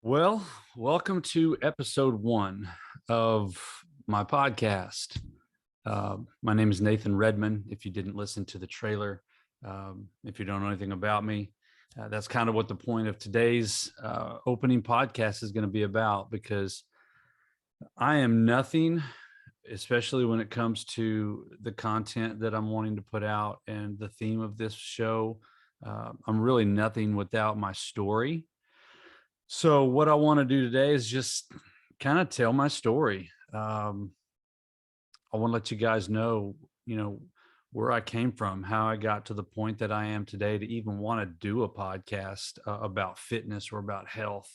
Well, welcome to episode one of my podcast. My name is Nathan Redman. If you didn't listen to the trailer, if you don't know anything about me, that's kind of what the point of today's opening podcast is going to be about, because I am nothing, especially when it comes to the content that I'm wanting to put out and the theme of this show. I'm really nothing without my story. So what I want to do today is just kind of tell my story. I want to let you guys know, where I came from, how I got to the point that I am today to even want to do a podcast about fitness or about health.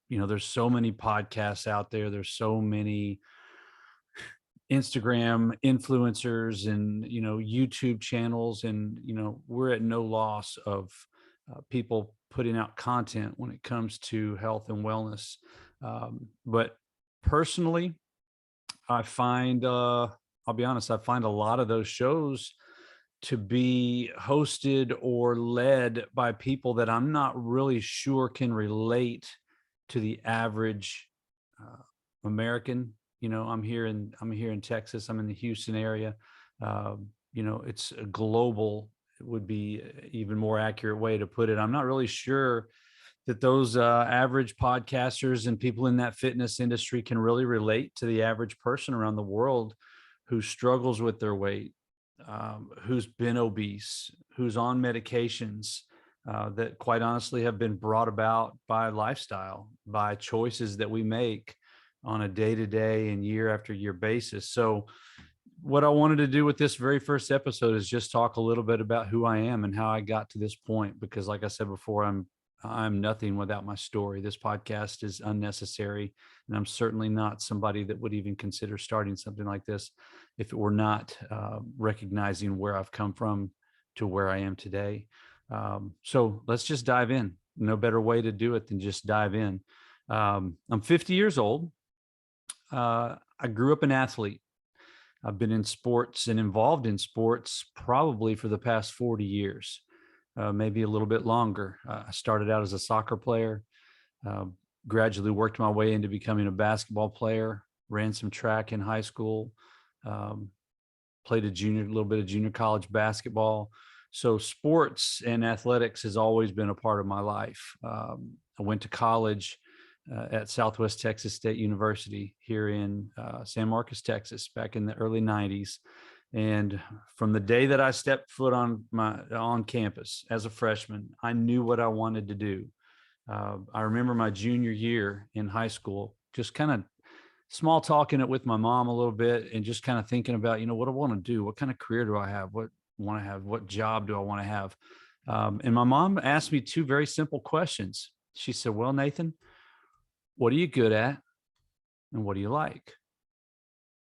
There's so many podcasts out there. There's so many Instagram influencers and, YouTube channels. And, we're at no loss of people putting out content when it comes to health and wellness. But personally, I find, I'll be honest, I find a lot of those shows to be hosted or led by people that I'm not really sure can relate to the average American. I'm here in Texas. I'm in the Houston area. It's a global, it would be even more accurate way to put it. I'm not really sure that those average podcasters and people in that fitness industry can really relate to the average person around the world who struggles with their weight, who's been obese, who's on medications that quite honestly have been brought about by lifestyle, by choices that we make on a day-to-day and year after year basis. So what I wanted to do with this very first episode is just talk a little bit about who I am and how I got to this point, because like I said before, I'm nothing without my story. This podcast is unnecessary, and I'm certainly not somebody that would even consider starting something like this if it were not recognizing where I've come from to where I am today. So let's just dive in. No better way to do it than just dive in. I'm 50 years old. I grew up an athlete. I've been in sports and involved in sports probably for the past 40 years, maybe a little bit longer. I started out as a soccer player, uh, gradually worked my way into becoming a basketball player, ran some track in high school, um, played a little bit of junior college basketball. So sports and athletics has always been a part of my life. I went to college at Southwest Texas State University here in San Marcos, Texas, back in the early 90s. And from the day that I stepped foot on campus as a freshman, I knew what I wanted to do. I remember my junior year in high school, just kind of small talking it with my mom a little bit and just kind of thinking about, what I want to do, what kind of career do I have, what job do I want to have. And my mom asked me two very simple questions. She said, "Well, Nathan, what are you good at and what do you like?"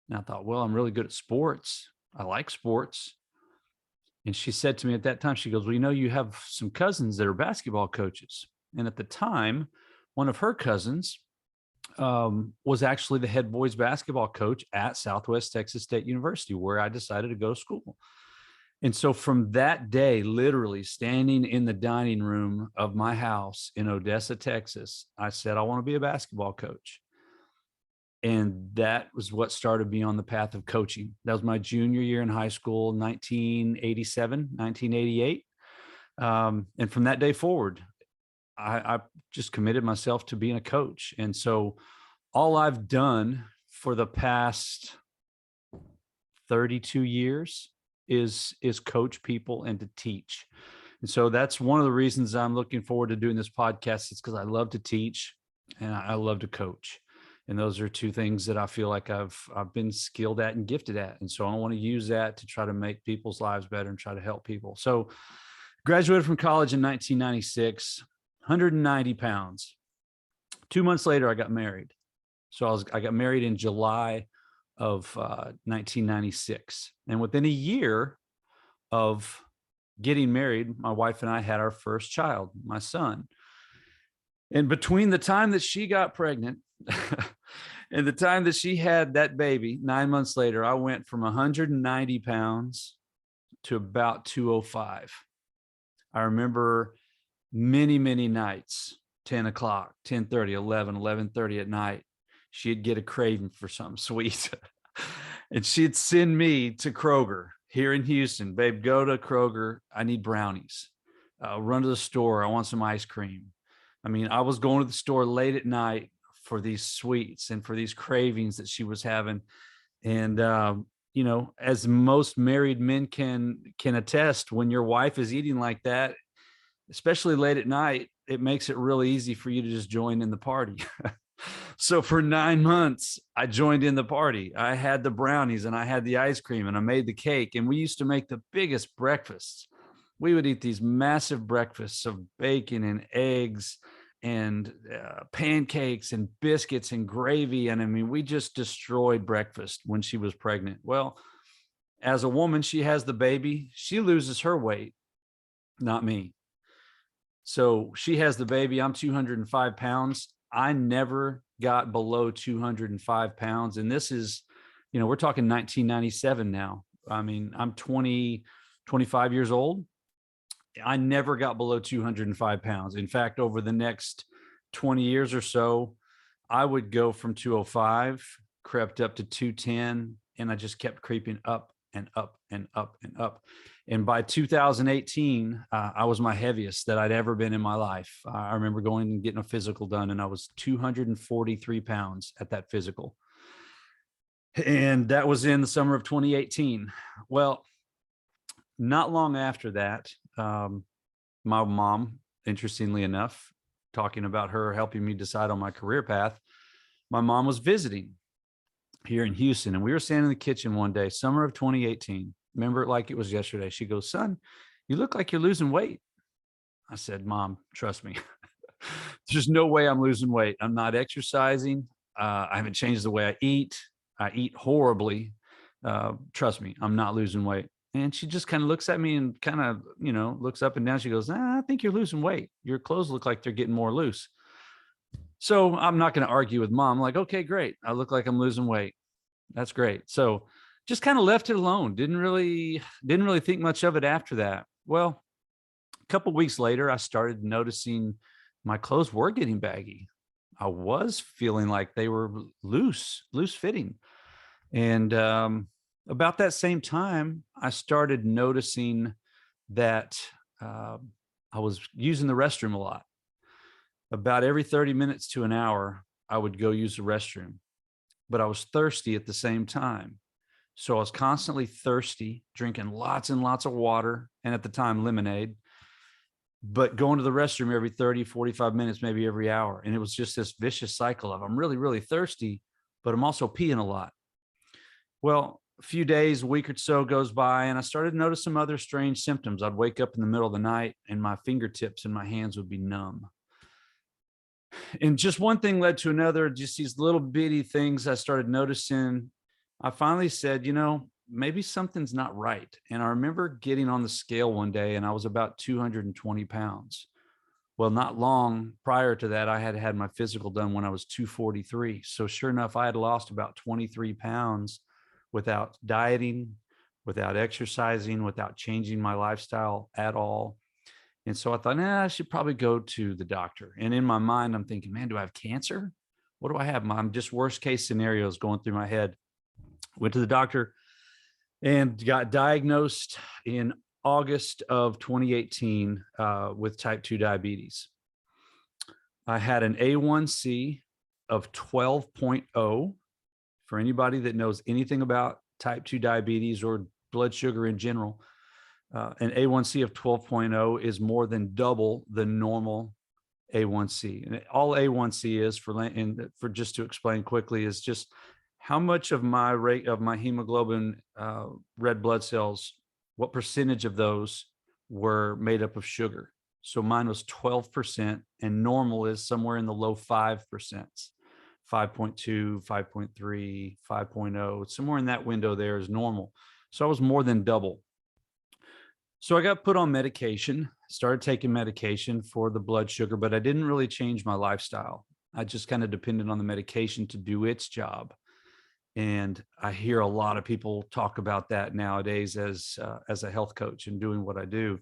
And I thought, well, I'm really good at sports. I like sports. And she said to me at that time, she goes, "Well, you have some cousins that are basketball coaches." And at the time, one of her cousins was actually the head boys basketball coach at Southwest Texas State University, where I decided to go to school. And so from that day, literally standing in the dining room of my house in Odessa, Texas, I said, I want to be a basketball coach. And that was what started me on the path of coaching. That was my junior year in high school, 1987, 1988. And from that day forward, I just committed myself to being a coach. And so all I've done for the past 32 years is coach people and to teach. And so that's one of the reasons I'm looking forward to doing this podcast. It's because I love to teach and I love to coach. And those are two things that I feel like I've been skilled at and gifted at. And so I want to use that to try to make people's lives better and try to help people. So graduated from college in 1996, 190 pounds. 2 months later, I got married. So I got married in July of 1996. And within a year of getting married, my wife and I had our first child, my son. And between the time that she got pregnant and the time that she had that baby, 9 months later, I went from 190 pounds to about 205. I remember many, many nights 10 o'clock, 10:30, 11, 11:30 at night, she'd get a craving for something sweet. And she'd send me to Kroger here in Houston. Babe, go to Kroger. I need brownies. Run to the store. I want some ice cream. I mean, I was going to the store late at night for these sweets and for these cravings that she was having. And you know, as most married men can attest, when your wife is eating like that, especially late at night, it makes it really easy for you to just join in the party. So for 9 months, I joined in the party. I had the brownies and I had the ice cream and I made the cake. And we used to make the biggest breakfasts. We would eat these massive breakfasts of bacon and eggs and pancakes and biscuits and gravy. And I mean, we just destroyed breakfast when she was pregnant. Well, as a woman, she has the baby. She loses her weight, not me. So she has the baby. I'm 205 pounds. I never got below 205 pounds. And this is, you know, we're talking 1997 now. I mean, I'm 25 years old. I never got below 205 pounds. In fact, over the next 20 years or so, I would go from 205, crept up to 210, and I just kept creeping up and up and up and up. And by 2018, I was my heaviest that I'd ever been in my life. I remember going and getting a physical done, and I was 243 pounds at that physical. And that was in the summer of 2018. Well, not long after that, my mom, interestingly enough, talking about her helping me decide on my career path, my mom was visiting here in Houston, and we were standing in the kitchen one day, summer of 2018. Remember it like it was yesterday. She goes, "Son, you look like you're losing weight." I said, "Mom, trust me. There's no way I'm losing weight. I'm not exercising. I haven't changed the way I eat. I eat horribly. Trust me, I'm not losing weight." And she just kind of looks at me and kind of, you know, looks up and down. She goes, "I think you're losing weight. Your clothes look like they're getting more loose." So I'm not going to argue with mom. I'm like, "Okay, great. I look like I'm losing weight. That's great." So just kind of left it alone. Didn't really think much of it after that. Well, a couple of weeks later, I started noticing my clothes were getting baggy. I was feeling like they were loose fitting. And about that same time, I started noticing that uh, I was using the restroom a lot. About every 30 minutes to an hour, I would go use the restroom, but I was thirsty at the same time. So I was constantly thirsty, drinking lots and lots of water, and at the time, lemonade, but going to the restroom every 30, 45 minutes, maybe every hour. And it was just this vicious cycle of I'm really, really thirsty, but I'm also peeing a lot. Well, a few days, a week or so goes by, and I started to notice some other strange symptoms. I'd wake up in the middle of the night and my fingertips and my hands would be numb. And just one thing led to another, just these little bitty things I started noticing. I finally said, you know, maybe something's not right. And I remember getting on the scale one day and I was about 220 pounds. Well, not long prior to that, I had had my physical done when I was 243. So sure enough, I had lost about 23 pounds without dieting, without exercising, without changing my lifestyle at all. And so I thought, I should probably go to the doctor. And in my mind, I'm thinking, man, do I have cancer? What do I have? I'm just worst case scenarios going through my head. Went to the doctor and got diagnosed in August of 2018 with type 2 diabetes. I had an A1C of 12.0. For anybody that knows anything about type 2 diabetes or blood sugar in general, an A1C of 12.0 is more than double the normal A1C. And all A1C is for just to explain quickly is just how much of my rate of my hemoglobin, red blood cells, what percentage of those were made up of sugar. So mine was 12%, and normal is somewhere in the low 5%, 5.2, 5.3, 5.0, somewhere in that window there is normal. So I was more than double. So I got put on medication, started taking medication for the blood sugar, but I didn't really change my lifestyle. I just kind of depended on the medication to do its job. And I hear a lot of people talk about that nowadays as a health coach and doing what I do.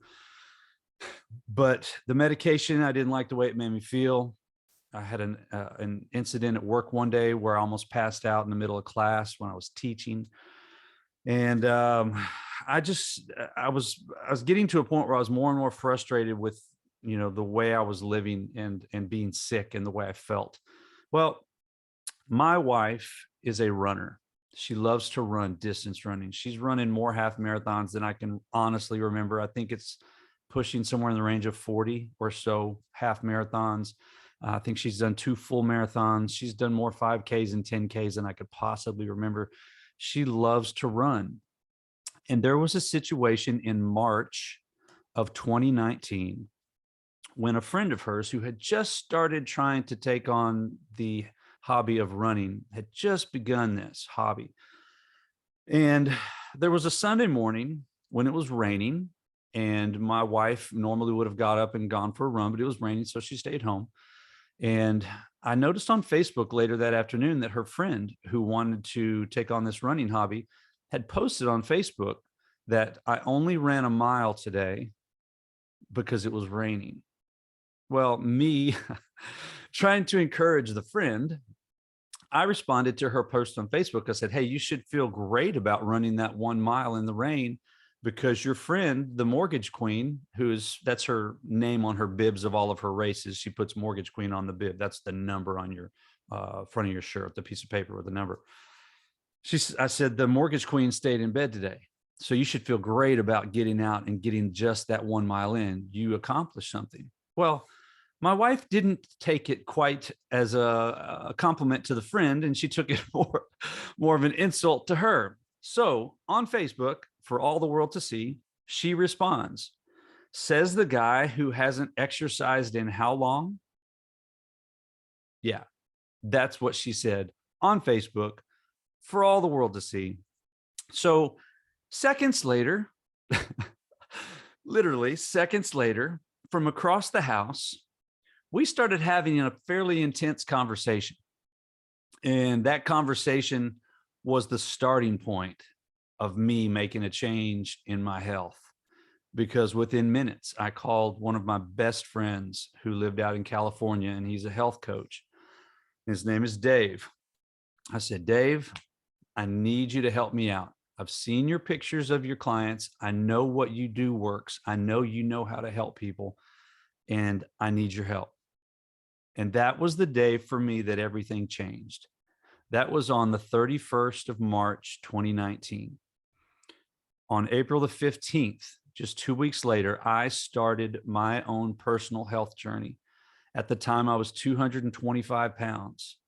But the medication, I didn't like the way it made me feel. I had an incident at work one day where I almost passed out in the middle of class when I was teaching. And I just I was getting to a point where I was more and more frustrated with, the way I was living and being sick and the way I felt. Well, my wife is a runner. She loves to run distance running. She's running more half marathons than I can honestly remember. I think it's pushing somewhere in the range of 40 or so half marathons. I think she's done 2 full marathons. She's done more 5Ks and 10Ks than I could possibly remember. She loves to run. And there was a situation in March of 2019 when a friend of hers who had just started trying to take on the hobby of running had just begun this hobby. And there was a Sunday morning when it was raining, and my wife normally would have got up and gone for a run, but it was raining, so she stayed home. And I noticed on Facebook later that afternoon that her friend who wanted to take on this running hobby had posted on Facebook that I only ran a mile today because it was raining. Well, me trying to encourage the friend, I responded to her post on Facebook. I said, "Hey, you should feel great about running that 1 mile in the rain because your friend, the Mortgage Queen, that's her name on her bibs of all of her races. She puts Mortgage Queen on the bib. That's the number on your front of your shirt, the piece of paper with the number." I said, "The Mortgage Queen stayed in bed today. So you should feel great about getting out and getting just that 1 mile in. You accomplished something." Well, my wife didn't take it quite as a compliment to the friend, and she took it more of an insult to her. So on Facebook, for all the world to see, she responds, "Says the guy who hasn't exercised in how long?" Yeah, that's what she said on Facebook for all the world to see. So seconds later, literally seconds later, from across the house, we started having a fairly intense conversation. And that conversation was the starting point of me making a change in my health. Because within minutes, I called one of my best friends who lived out in California, and he's a health coach. His name is Dave. I said, "Dave, I need you to help me out. I've seen your pictures of your clients. I know what you do works. I know you know how to help people, and I need your help." And that was the day for me that everything changed. That was on the 31st of March, 2019. On April the 15th, just 2 weeks later, I started my own personal health journey. At the time, I was 225 pounds,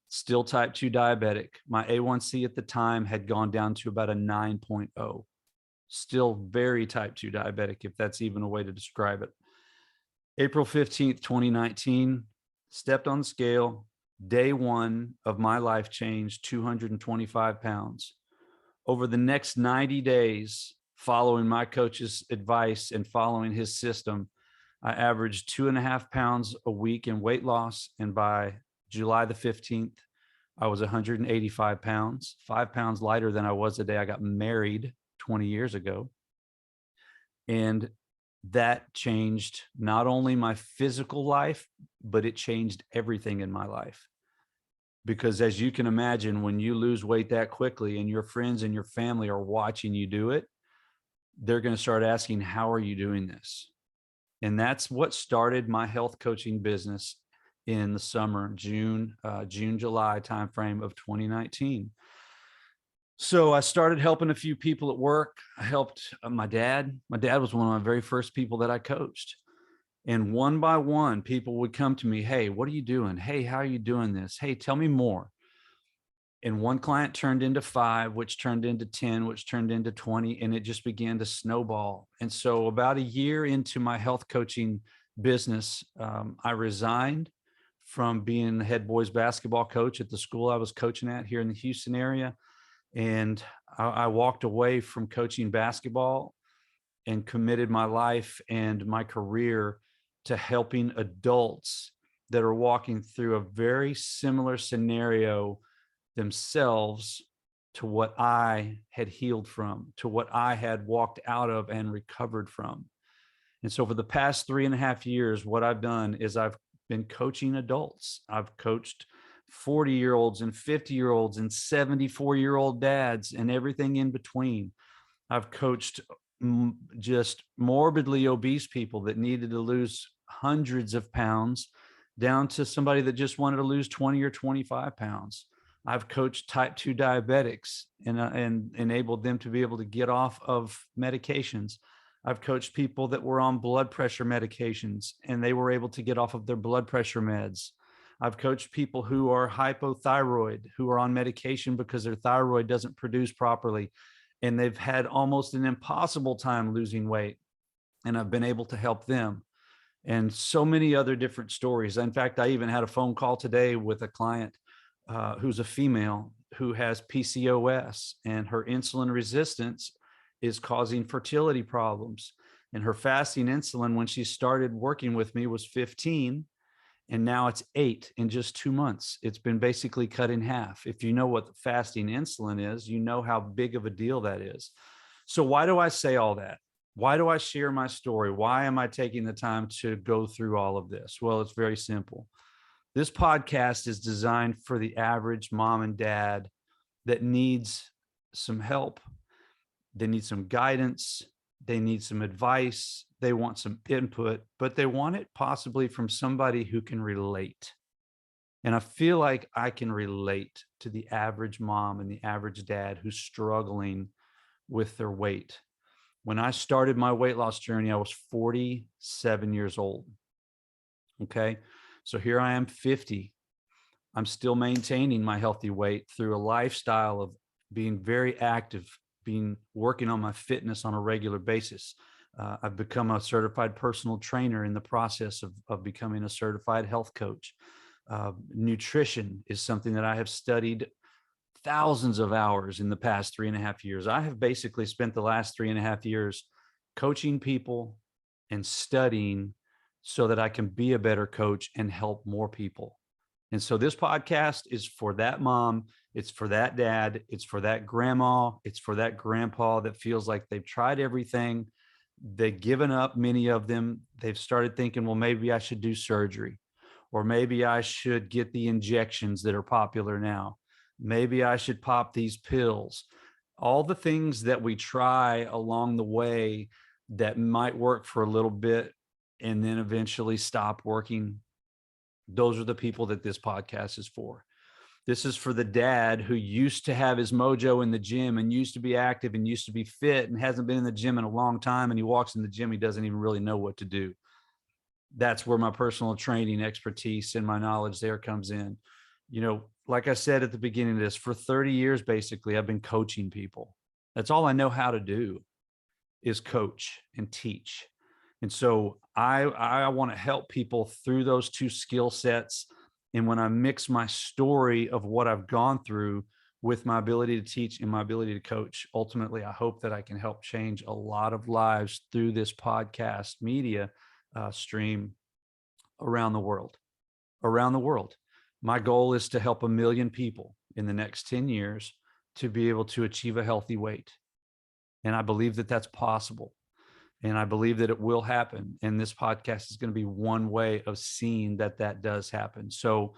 still type 2 diabetic. My A1C at the time had gone down to about a 9.0. Still very type 2 diabetic, if that's even a way to describe it. April 15th, 2019, stepped on the scale. Day one of my life change, 225 pounds. Over the next 90 days, following my coach's advice and following his system, I averaged 2.5 pounds a week in weight loss. And by July the 15th, I was 185 pounds, 5 pounds lighter than I was the day I got married 20 years ago. And that changed not only my physical life, but it changed everything in my life. Because as you can imagine, when you lose weight that quickly and your friends and your family are watching you do it, they're going to start asking, "How are you doing this?" And that's what started my health coaching business in the summer, July timeframe of 2019. So I started helping a few people at work. I helped my dad. My dad was one of my very first people that I coached. And one by one, people would come to me, "Hey, what are you doing? Hey, how are you doing this? Hey, tell me more." And one client turned into 5, which turned into 10, which turned into 20, and it just began to snowball. And so about a year into my health coaching business, I resigned from being the head boys basketball coach at the school I was coaching at here in the Houston area. And I walked away from coaching basketball and committed my life and my career to helping adults that are walking through a very similar scenario themselves to what I had healed from, to what I had walked out of and recovered from. And so for the past 3.5 years, what I've done is I've been coaching adults. I've coached 40-year-olds and 50-year-olds and 74-year-old dads and everything in between. I've coached just morbidly obese people that needed to lose hundreds of pounds down to somebody that just wanted to lose 20 or 25 pounds. I've coached type 2 diabetics and enabled them to be able to get off of medications. I've coached people that were on blood pressure medications and they were able to get off of their blood pressure meds. I've coached people who are hypothyroid, who are on medication because their thyroid doesn't produce properly, and they've had almost an impossible time losing weight. And I've been able to help them. And so many other different stories. In fact, I even had a phone call today with a client who's a female who has PCOS, and her insulin resistance is causing fertility problems. And her fasting insulin, when she started working with me, was 15, and now it's 8 in just 2 months. It's been basically cut in half. If you know what fasting insulin is, you know how big of a deal that is. So why do I say all that? Why do I share my story? Why am I taking the time to go through all of this? Well, it's very simple. This podcast is designed for the average mom and dad that needs some help. They need some guidance. They need some advice. They want some input, but they want it possibly from somebody who can relate. And I feel like I can relate to the average mom and the average dad who's struggling with their weight. When I started my weight loss journey, I was 47 years old. Okay. So here I am, 50. I'm still maintaining my healthy weight through a lifestyle of being very active, working on my fitness on a regular basis. I've become a certified personal trainer in the process of becoming a certified health coach. Nutrition is something that I have studied thousands of hours in the past 3.5 years. I have basically spent the last 3.5 years coaching people and studying so that I can be a better coach and help more people. And so this podcast is for that mom, it's for that dad, it's for that grandma, it's for that grandpa that feels like they've tried everything. They've given up, many of them. They've started thinking, well, maybe I should do surgery, or maybe I should get the injections that are popular now. Maybe I should pop these pills. All the things that we try along the way that might work for a little bit and then eventually stop working. Those are the people that this podcast is for. This is for the dad who used to have his mojo in the gym and used to be active and used to be fit and hasn't been in the gym in a long time. And he walks in the gym, he doesn't even really know what to do. That's where my personal training expertise and my knowledge there comes in. You know, like I said at the beginning of this, for 30 years, basically, I've been coaching people. That's all I know how to do, is coach and teach. And so I want to help people through those two skill sets. And when I mix my story of what I've gone through with my ability to teach and my ability to coach, ultimately, I hope that I can help change a lot of lives through this podcast media stream around the world. My goal is to help 1 million people in the next 10 years to be able to achieve a healthy weight. And I believe that that's possible. And I believe that it will happen. And this podcast is going to be one way of seeing that that does happen. So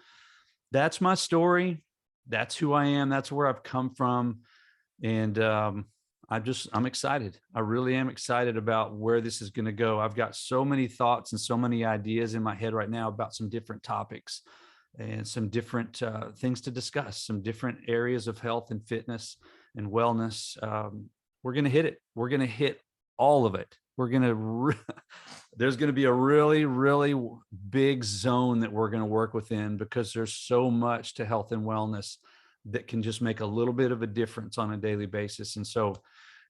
that's my story. That's who I am. That's where I've come from. And I'm excited. I really am excited about where this is going to go. I've got so many thoughts and so many ideas in my head right now about some different topics and some different things to discuss, some different areas of health and fitness and wellness. We're going to hit it. We're going to hit all of it. There's going to be a really, really big zone that we're going to work within, because there's so much to health and wellness that can just make a little bit of a difference on a daily basis. And so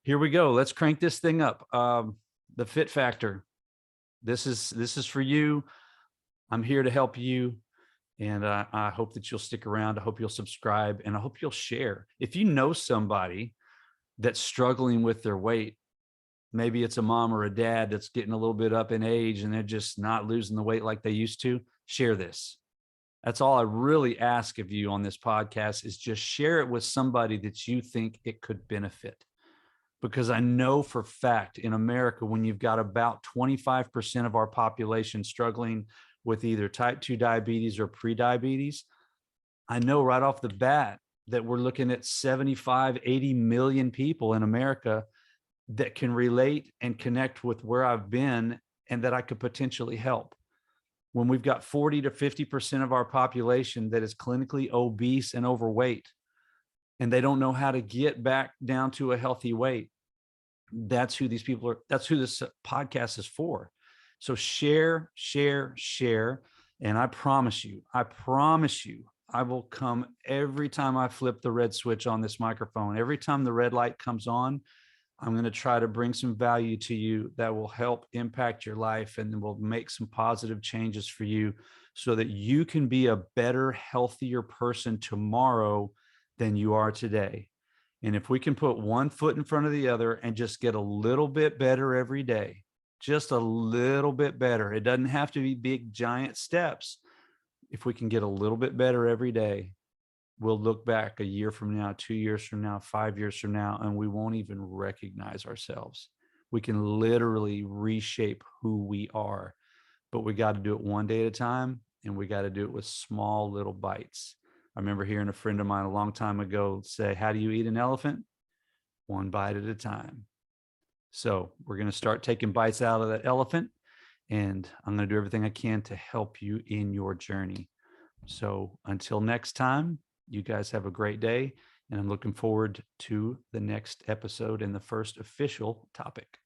here we go. Let's crank this thing up. The Fit Factor. This is for you. I'm here to help you. And I hope that you'll stick around. I hope you'll subscribe, and I hope you'll share. If you know somebody that's struggling with their weight, maybe it's a mom or a dad that's getting a little bit up in age and they're just not losing the weight like they used to, share this. That's all I really ask of you on this podcast, is just share it with somebody that you think it could benefit. because I know for fact in America, when you've got about 25% of our population struggling with either type 2 diabetes or prediabetes, I know right off the bat that we're looking at 75, 80 million people in America that can relate and connect with where I've been and that I could potentially help. When we've got 40 to 50% of our population that is clinically obese and overweight, and they don't know how to get back down to a healthy weight, that's who these people are. That's who this podcast is for. So share, share, share. And I promise you, I will come every time I flip the red switch on this microphone. Every time the red light comes on, I'm going to try to bring some value to you that will help impact your life and will make some positive changes for you so that you can be a better, healthier person tomorrow than you are today. And if we can put one foot in front of the other and just get a little bit better every day, just a little bit better, it doesn't have to be big, giant steps. If we can get a little bit better every day, we'll look back a year from now, 2 years from now, 5 years from now, and we won't even recognize ourselves. We can literally reshape who we are, but we got to do it one day at a time, and we got to do it with small little bites. I remember hearing a friend of mine a long time ago say, how do you eat an elephant? One bite at a time. So we're going to start taking bites out of that elephant, and I'm going to do everything I can to help you in your journey. So until next time, you guys have a great day, and I'm looking forward to the next episode and the first official topic.